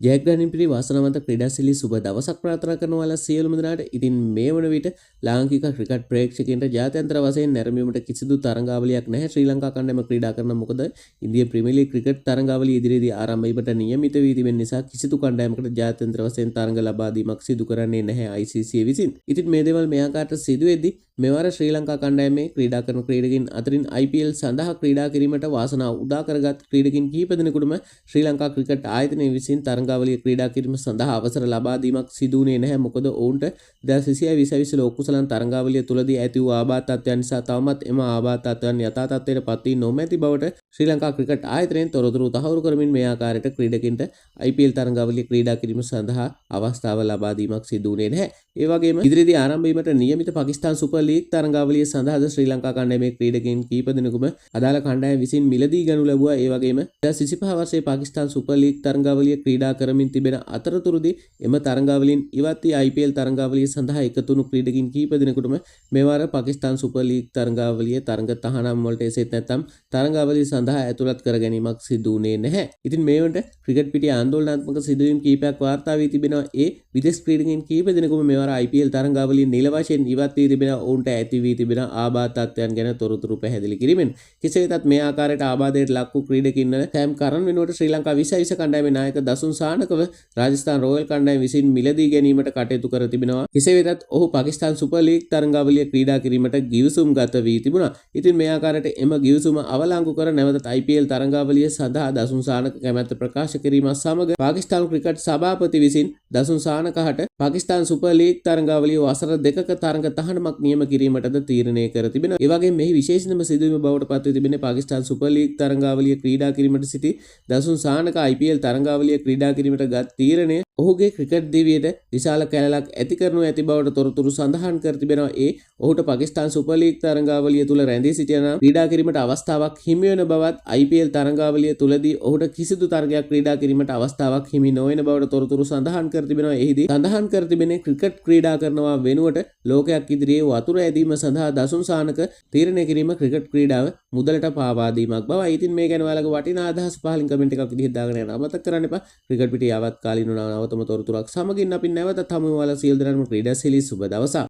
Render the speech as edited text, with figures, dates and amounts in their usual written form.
ජයග්‍රහණින් පිරි වාසනාවන්ත ක්‍රීඩාශීලී සුබ දවසක් ප්‍රාර්ථනා කරනවා සියලුම දෙනාට. ඉතින් මේ වන විට ලාංකික ක්‍රිකට් ප්‍රේක්ෂකයන්ට ජාත්‍යන්තර වශයෙන් නැරඹීමට කිසිදු තරඟාවලියක් නැහැ. ශ්‍රී ලංකා කණ්ඩායම ක්‍රීඩා කරන මොකද ඉන්දිය ප්‍රීමියර් ලීග් ක්‍රිකට් තරඟාවලිය ඉදිරියේදී ආරම්භ වීමට නියමිත වී තිබෙන නිසා කිසිදු කණ්ඩායමකට ජාත්‍යන්තර වශයෙන් තරඟ ලබා දීමක් සිදු කරන්නේ නැහැ ICC විසින්. ඉතින් මේ දේවල් මේ ආකාරයට සිදු වෙද්දී මෙවර ශ්‍රී ලංකා කණ්ඩායමේ ක්‍රීඩා කරන ක්‍රීඩකින් අතරින් IPL සඳහා ක්‍රීඩා කිරීමට වාසනාව උදා කරගත් ක්‍රීඩකින් කිහිප දෙනෙකුටම ශ්‍රී ලංකා ක්‍රිකට් ආයතනය විසින් තරඟාවලිය ක්‍රීඩා කිරීම සඳහා අවසර ලබා දීමක් සිදු වුණේ නැහැ. මොකද ඔවුන්ට 2020 ලෝක කුසලන් තරඟාවලිය තුලදී ඇති වූ ආබාධ තත්ත්වයන් නිසා තවමත් එම ආබාධ තත්ත්වයන් යථා තත්ත්වයට පත් වී නොමැති බවට ශ්‍රී ලංකා ක්‍රිකට් ආයතනයෙන් තොරතුරු තහවුරු කරමින් මේ ආකාරයට ක්‍රීඩකින්ට IPL තරඟාවලිය ක්‍රීඩා කිරීම සඳහා අවස්ථාව ලබා දීමක් සිදු වුණේ නැහැ. ඒ වගේම ඉදිරියේදී ආරම්භ වීමට නියමිත පාකිස්තාන් සුපර් ලීග් තරඟාවලිය සඳහාද ශ්‍රී ලංකා කණ්ඩායමේ ක්‍රීඩකයන් කීප දෙනෙකුම අදාළ කණ්ඩායම විසින් මිලදී ගනු ලැබුවා. ඒ වගේම 2025 වර්ෂයේ පාකිස්තාන් සුපර් ලීග් තරඟාවලිය ක්‍රීඩා කරමින් තිබෙන අතරතුරදී එම තරඟාවලින් ඉවත් වී IPL තරඟාවලිය සඳහා එකතු වුණු ක්‍රීඩකින් කීප දෙනෙකුටම මෙවර පාකිස්තාන් සුපර් ලීග් තරඟාවලිය තරඟ තහනම් වලට එසේත් නැත්නම් තරඟාවලිය සඳහා ඇතුළත් කර ගැනීමක් සිදු වුණේ නැහැ. ඉතින් මේ වන්ට ක්‍රිකට් පිටියේ ආందోලනාත්මක සිදුවීම් කීපයක් වාර්තා වී තිබෙනවා. ඒ විදේශ ක්‍රීඩකයන් කීප දෙනෙකුම මෙවර IPL තරඟාවලිය නිල වශයෙන් ඉවත් වී තිබෙන ඔවුන්ට ඇති වී තිබෙන ආබාධ තත්ත්වයන් ගැන තොරතුරු පැහැදිලි කිරීමෙන් කෙසේ වෙතත් මේ ආකාරයට ආබාධයට ලක් වූ ක්‍රීඩකින් සෑම් කරන් වෙනුවට ශ්‍රී ලංකා 2020 කණ්ඩායමේ නායක දසුන් සානකව රාජස්ථාන් රොයල් කණ්ඩායම විසින් මිලදී ගැනීමට කටයුතු කර තිබෙනවා. කෙසේ වෙතත් ඔහු පාකිස්තාන් සුපර් ලීග් තරඟාවලිය ක්‍රීඩා කිරීමට ගිවිසුම් ගත වී තිබුණා. ඉතින් මේ ආකාරයට එම ගිවිසුම අවලංගු කර නැවතත් IPL තරඟාවලිය සඳහා දසුන් සානක කැමැත්ත ප්‍රකාශ කිරීමත් සමග පාකිස්තාන් ක්‍රිකට් සභාපති විසින් දසුන් සානකහට පාකිස්තාන් සුපර් ලීග් තරඟාවලිය වසර දෙකක තරඟ තහනමක් නියම කිරීමටද තීරණය කර තිබෙනවා. ඒ වගේම මෙහි විශේෂම සිදුවීම බවට පත් වී තිබෙන්නේ පාකිස්තාන් සුපර් ලීග් තරඟාවලිය ක්‍රීඩා කිරීමට සිටි දසුන් සානක IPL තරඟාවලිය ක්‍රීඩා කිරීමට ගත් තීරණය ඔහුගේ ක්‍රිකට් දිවියට විශාල කැලලක් ඇති කරනු ඇති බවට තොරතුරු සඳහන් කර තිබෙනවා. ඒ ඔහුට පාකිස්තාන් සුපර් ලීග් තරඟාවලිය තුල රැඳී සිටින ක්‍රීඩා කිරීමට අවස්ථාවක් හිමි වෙන බවත් IPL තරඟාවලිය තුලදී ඔහුට කිසිදු තරගයක් ක්‍රීඩා කිරීමට අවස්ථාවක් හිමි නොවන බවට තොරතුරු සඳහන් කර තිබෙනවා. එහිදී සඳහන් කර තිබෙන්නේ ක්‍රිකට් ක්‍රීඩා කරනවා වෙනුවට ලෝකයක් ඉදිරියේ වතුර ඇදීම සඳහා දසුන් සානක තීරණය කිරීම ක්‍රිකට් ක්‍රීඩාව මුදලට පාවා දීමක් බවයි. ඉතින් මේ ගැන ඔයාලගේ වටිනා අදහස් පහලින් කමෙන්ට් එකක් විදිහට දාගෙන යන්න අමතක කරන්න එපා. ක්‍රිකට් පිටියේ යවත් කාලින නවතම තොරතුරක් සමගින් අපි නැවතත් හමු වෙනවා. සියලු දෙනාටම ක්‍රීඩාශීලී සුබ දවසක්.